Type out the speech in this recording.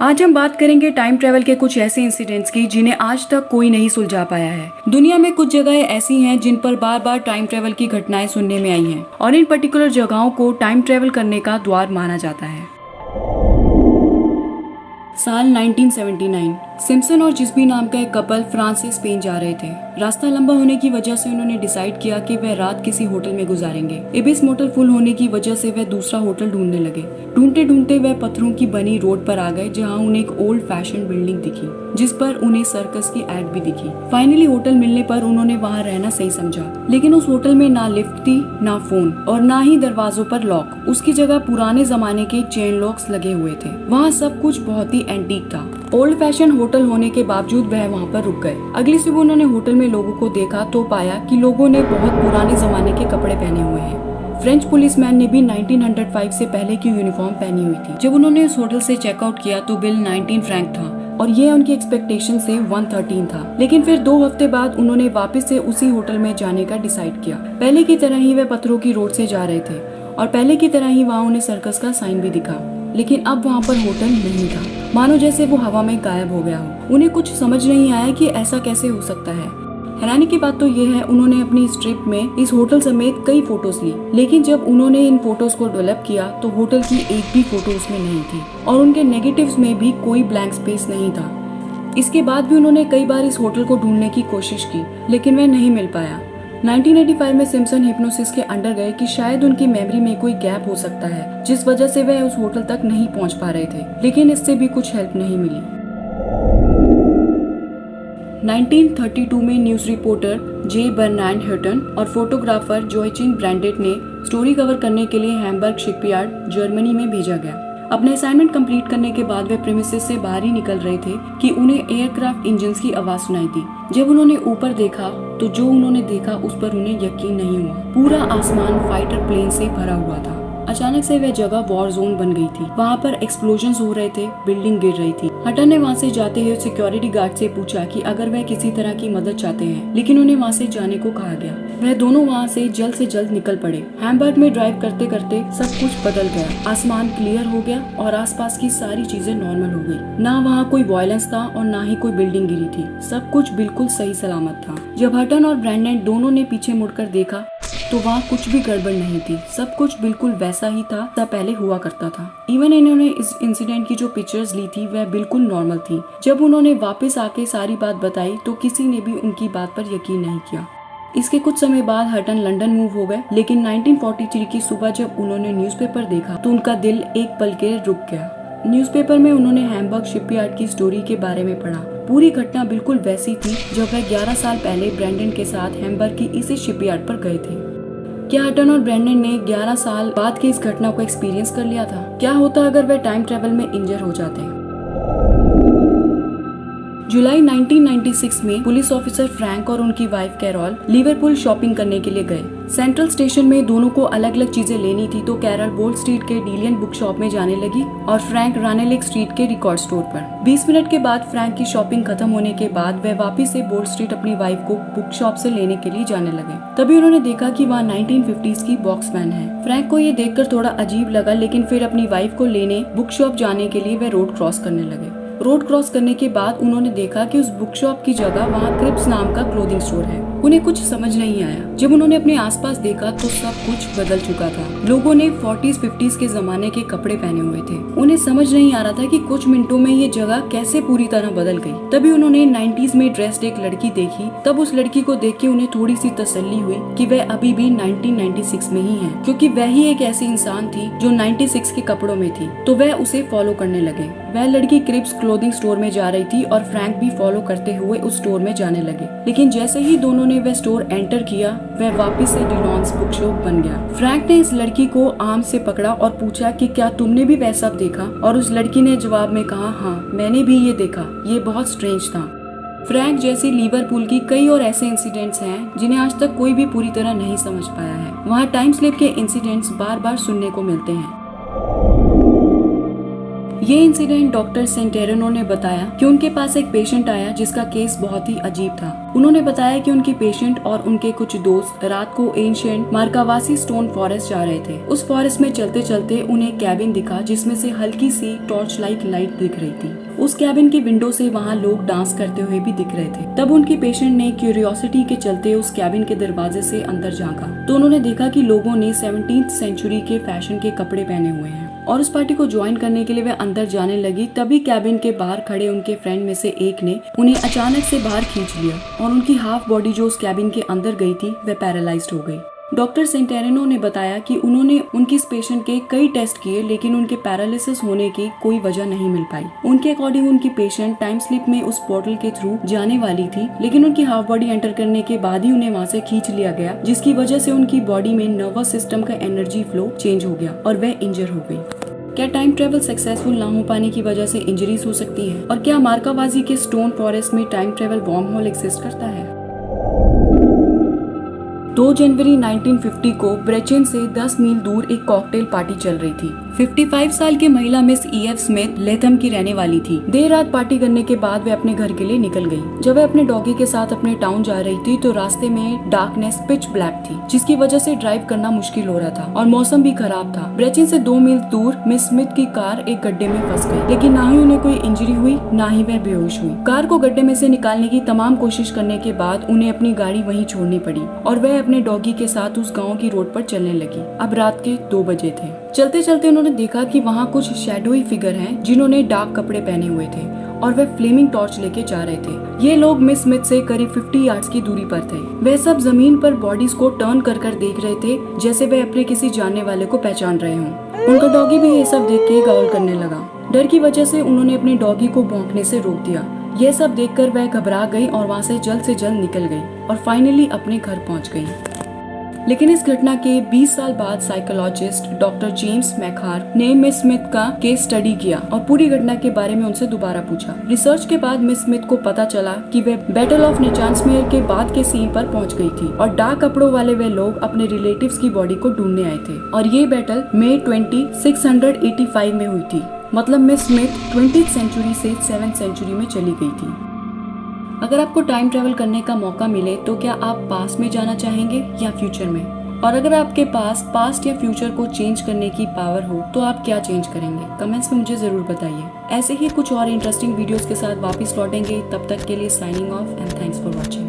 आज हम बात करेंगे टाइम ट्रेवल के कुछ ऐसे इंसिडेंट्स की जिन्हें आज तक कोई नहीं सुलझा पाया है। दुनिया में कुछ जगहें ऐसी हैं जिन पर बार बार टाइम ट्रेवल की घटनाएं सुनने में आई हैं और इन पर्टिकुलर जगहों को टाइम ट्रेवल करने का द्वार माना जाता है। साल 1979 सिम्पसन और जिस्बी नाम का एक कपल फ्रांस से स्पेन जा रहे थे। रास्ता लंबा होने की वजह से उन्होंने डिसाइड किया कि वह रात किसी होटल में गुजारेंगे। इबिस मोटल फुल होने की वजह से वह दूसरा होटल ढूंढने लगे। ढूंढते ढूंढते वह पत्थरों की बनी रोड पर आ गए जहां उन्हें एक ओल्ड फैशन बिल्डिंग दिखी जिस पर उन्हें सर्कस की एड भी दिखी। फाइनली होटल मिलने पर उन्होंने वहां रहना सही समझा, लेकिन उस होटल में ना लिफ्ट थी, ना फोन और ना ही दरवाजों पर लॉक। उसकी जगह पुराने जमाने के चेन लॉक्स लगे हुए थे। वहाँ सब कुछ बहुत ही एंटीक था। ओल्ड फैशन होटल होने के बावजूद वह वहाँ पर रुक गए। अगली सुबह उन्होंने होटल में लोगों को देखा तो पाया कि लोगों ने बहुत पुराने जमाने के कपड़े पहने हुए हैं। फ्रेंच पुलिसमैन ने भी 1905 से पहले की यूनिफॉर्म पहनी हुई थी। जब उन्होंने उस होटल से चेकआउट किया तो बिल 19 फ्रैंक था और ये उनकी एक्सपेक्टेशन से 113 था। लेकिन फिर 2 हफ्ते बाद उन्होंने वापस से उसी होटल में जाने का डिसाइड किया। पहले की तरह ही वे पत्थरों की रोड से जा रहे थे और पहले की तरह ही वहाँ उन्हें सर्कस का साइन भी दिखा, लेकिन अब वहाँ पर होटल नहीं था, मानो जैसे वो हवा में गायब हो गया हो। उन्हें कुछ समझ नहीं आया कि ऐसा कैसे हो सकता है। हैरानी की बात तो ये है, उन्होंने अपनी इस ट्रिप में इस होटल समेत कई फोटोज ली, लेकिन जब उन्होंने इन फोटोज को डेवलप किया तो होटल की एक भी फोटो उसमें नहीं थी और उनके नेगेटिव्स में भी कोई ब्लैंक स्पेस नहीं था। इसके बाद भी उन्होंने कई बार इस होटल को ढूंढने की कोशिश की, लेकिन वह नहीं मिल पाया। 1985 में सिम्पसन हिप्नोसिस के अंडर गए कि शायद उनकी मेमोरी में कोई गैप हो सकता है जिस वजह से वह उस होटल तक नहीं पहुंच पा रहे थे, लेकिन इससे भी कुछ हेल्प नहीं मिली। 1932 में न्यूज रिपोर्टर जे बर्नार्ड हटन और फोटोग्राफर जोचिन ब्रांडेट ने स्टोरी कवर करने के लिए हैम्बर्ग शिपयार्ड जर्मनी में भेजा गया। अपने असाइनमेंट कंप्लीट करने के बाद वे प्रीमिसेस से बाहर ही निकल रहे थे कि उन्हें एयरक्राफ्ट इंजन्स की आवाज सुनाई दी। जब उन्होंने ऊपर देखा तो जो उन्होंने देखा उस पर उन्हें यकीन नहीं हुआ। पूरा आसमान फाइटर प्लेन से भरा हुआ था। अचानक से वह जगह वॉर जोन बन गई थी। वहाँ पर एक्सप्लोजन्स हो रहे थे, बिल्डिंग गिर रही थी। हटन ने वहाँ से जाते हुए सिक्योरिटी गार्ड से पूछा कि अगर वह किसी तरह की मदद चाहते हैं, लेकिन उन्हें वहाँ से जाने को कहा गया। वह दोनों वहाँ से जल्द निकल पड़े। हैम्बर्ग में ड्राइव करते करते सब कुछ बदल गया। आसमान क्लियर हो गया और आसपास की सारी चीजें नॉर्मल हो गई। ना वहाँ कोई वायलेंस था और ना ही कोई बिल्डिंग गिरी थी। सब कुछ बिल्कुल सही सलामत था। जब हटन और ब्रैंडन दोनों ने पीछे मुड़कर देखा तो वहाँ कुछ भी गड़बड़ नहीं थी। सब कुछ बिल्कुल वैसा ही था जैसा पहले हुआ करता था। इवन इन्होंने इस इंसिडेंट की जो पिक्चर्स ली थी वह बिल्कुल नॉर्मल थी। जब उन्होंने वापस आके सारी बात बताई तो किसी ने भी उनकी बात पर यकीन नहीं किया। इसके कुछ समय बाद हटन लंदन मूव हो गए, लेकिन 1943 की सुबह जब उन्होंने न्यूज़पेपर देखा तो उनका दिल एक पल के रुक गया। न्यूज़पेपर में उन्होंने हैम्बर्ग शिपयार्ड की स्टोरी के बारे में पढ़ा। पूरी घटना बिल्कुल वैसी थी जब वह 11 साल पहले ब्रैंडन के साथ हैम्बर्ग की इसी शिपयार्ड पर गए थे। क्या हटन और ब्रैंडन ने 11 साल बाद की इस घटना को एक्सपीरियंस कर लिया था? क्या होता अगर वह टाइम ट्रेवल में इंजर हो जाते? जुलाई 1996 में पुलिस ऑफिसर फ्रैंक और उनकी वाइफ कैरोल लिवरपूल शॉपिंग करने के लिए गए। सेंट्रल स्टेशन में दोनों को अलग अलग चीजें लेनी थी तो कैरोल बोल्ड स्ट्रीट के डीलियन बुक शॉप में जाने लगी और फ्रैंक रानेलेक स्ट्रीट के रिकॉर्ड स्टोर पर। 20 मिनट के बाद फ्रैंक की शॉपिंग खत्म होने के बाद वह वापस से बोल्ड स्ट्रीट अपनी वाइफ को बुक शॉप से लेने के लिए जाने लगे। तभी उन्होंने देखा कि वहाँ 1950s की बॉक्स वैन है। फ्रैंक को ये देखकर थोड़ा अजीब लगा, लेकिन फिर अपनी वाइफ को लेने बुक शॉप जाने के लिए वह रोड क्रॉस करने लगे। रोड क्रॉस करने के बाद उन्होंने देखा कि उस बुक शॉप की जगह वहाँ क्रिप्स नाम का क्लोथिंग स्टोर है। उन्हें कुछ समझ नहीं आया। जब उन्होंने अपने आसपास देखा तो सब कुछ बदल चुका था। लोगों ने 40s 50s के जमाने के कपड़े पहने हुए थे। उन्हें समझ नहीं आ रहा था कि कुछ मिनटों में ये जगह कैसे पूरी तरह बदल गई। तभी उन्होंने 90s में ड्रेस्ड एक लड़की देखी। तब उस लड़की को देख के उन्हें थोड़ी सी तसल्ली हुई कि वह अभी भी 1996 में ही है, क्योंकि वह ही एक ऐसी इंसान थी जो 96 के कपड़ों में थी। तो वह उसे फॉलो करने लगे। वह लड़की क्रिप्स क्लोथिंग स्टोर में जा रही थी और फ्रैंक भी फॉलो करते हुए उस स्टोर में जाने लगे। लेकिन जैसे ही दोनों ने वह स्टोर एंटर किया, वह वापस से डिलॉन्स बुक शॉप बन गया। फ्रैंक ने इस लड़की को आर्म से पकड़ा और पूछा कि क्या तुमने भी वैसा देखा? और उस लड़की ने जवाब में कहा, हाँ मैंने भी ये देखा, ये बहुत स्ट्रेंज था। फ्रैंक जैसी लिवरपूल की कई और ऐसे इंसिडेंट्स हैं जिन्हें आज तक कोई भी पूरी तरह नहीं समझ पाया है। वहाँ टाइम स्लिप के इंसिडेंट्स बार बार सुनने को मिलते हैं। ये इंसिडेंट डॉक्टर सेंटेरेनो ने बताया कि उनके पास एक पेशेंट आया जिसका केस बहुत ही अजीब था। उन्होंने बताया कि उनकी पेशेंट और उनके कुछ दोस्त रात को एंशिएंट मार्कावासी स्टोन फॉरेस्ट जा रहे थे। उस फॉरेस्ट में चलते चलते उन्हें एक कैबिन दिखा जिसमें से हल्की सी टॉर्च लाइट दिख रही थी। उस कैबिन की विंडो से वहाँ लोग डांस करते हुए भी दिख रहे थे। तब उनकी पेशेंट ने क्यूरियोसिटी के चलते उस कैबिन के दरवाजे से अंदर झांका तो उन्होंने देखा कि लोगों ने 17th सेंचुरी के फैशन के कपड़े पहने हुए हैं और उस पार्टी को ज्वाइन करने के लिए वह अंदर जाने लगी। तभी कैबिन के बाहर खड़े उनके फ्रेंड में से एक ने उन्हें अचानक से बाहर खींच लिया और उनकी हाफ बॉडी जो उस कैबिन के अंदर गई थी वह पैरालाइज्ड हो गई। डॉक्टर सेंटेरेनो ने बताया कि उन्होंने उनकी इस पेशेंट के कई टेस्ट किए लेकिन उनके पैरालिसिस होने की कोई वजह नहीं मिल पाई। उनके अकॉर्डिंग उनकी पेशेंट टाइम स्लिप में उस पोर्टल के थ्रू जाने वाली थी लेकिन उनकी हाफ बॉडी एंटर करने के बाद ही उन्हें वहाँ से खींच लिया गया, जिसकी वजह से उनकी बॉडी में नर्वस सिस्टम का एनर्जी फ्लो चेंज हो गया और वह इंजर हो गई। क्या टाइम ट्रेवल सक्सेसफुल ना हो पाने की वजह से इंजरीज हो सकती है? और क्या मार्कावासी के स्टोन फॉरेस्ट में time travel wormhole exist करता है? 2 जनवरी 1950 को ब्रेचेन से 10 मील दूर एक कॉकटेल पार्टी चल रही थी। 55 साल की महिला मिस E.F. स्मिथ लेथम की रहने वाली थी। देर रात पार्टी करने के बाद वह अपने घर के लिए निकल गई। जब वह अपने डॉगी के साथ अपने टाउन जा रही थी तो रास्ते में डार्कनेस पिच ब्लैक थी जिसकी वजह से ड्राइव करना मुश्किल हो रहा था और मौसम भी खराब था। ब्रेचेन से 2 मील दूर मिस स्मिथ की कार एक गड्ढे में फंस गई लेकिन ना ही उन्हें कोई इंजरी हुई ना ही वह बेहोश हुई। कार को गड्ढे में से निकालने की तमाम कोशिश करने के बाद उन्हें अपनी गाड़ी वहीं छोड़नी पड़ी और वह अपने डॉगी के साथ उस गाँव की रोड पर चलने लगी। अब रात के 2 बजे थे। चलते चलते उन्होंने देखा कि वहाँ कुछ शैडोई फिगर हैं जिन्होंने डार्क कपड़े पहने हुए थे और वे फ्लेमिंग टॉर्च लेके जा रहे थे। ये लोग मिस स्मिथ से करीब 50 यार्ड्स की दूरी पर थे। वे सब जमीन पर बॉडीज को टर्न कर देख रहे थे जैसे वे अपने किसी जानने वाले को पहचान रहे हों। उनका डॉगी भी ये सब देख के गाउल करने लगा। डर की वजह से उन्होंने अपने डॉगी को भौंकने से रोक दिया। ये सब देखकर वह घबरा गई और वहाँ से जल्द निकल गई और फाइनली अपने घर पहुँच गई। लेकिन इस घटना के 20 साल बाद साइकोलॉजिस्ट डॉक्टर जेम्स मैकहार ने मिस स्मिथ का केस स्टडी किया और पूरी घटना के बारे में उनसे दोबारा पूछा। रिसर्च के बाद मिस स्मिथ को पता चला कि वे बैटल ऑफ नेचांसमेयर के बाद के सीन पर पहुंच गई थी और डार्क कपड़ों वाले वे लोग अपने रिलेटिव्स की बॉडी को ढूंढने आए थे और ये बैटल मई 20, 685 में हुई थी। मतलब मिस स्मिथ 20th सेंचुरी से 7th सेंचुरी में चली गई थी। अगर आपको टाइम ट्रेवल करने का मौका मिले तो क्या आप पास्ट में जाना चाहेंगे या फ्यूचर में? और अगर आपके पास पास्ट या फ्यूचर को चेंज करने की पावर हो तो आप क्या चेंज करेंगे? कमेंट्स में मुझे जरूर बताइए। ऐसे ही कुछ और इंटरेस्टिंग वीडियोस के साथ वापस लौटेंगे। तब तक के लिए signing off and thanks for watching.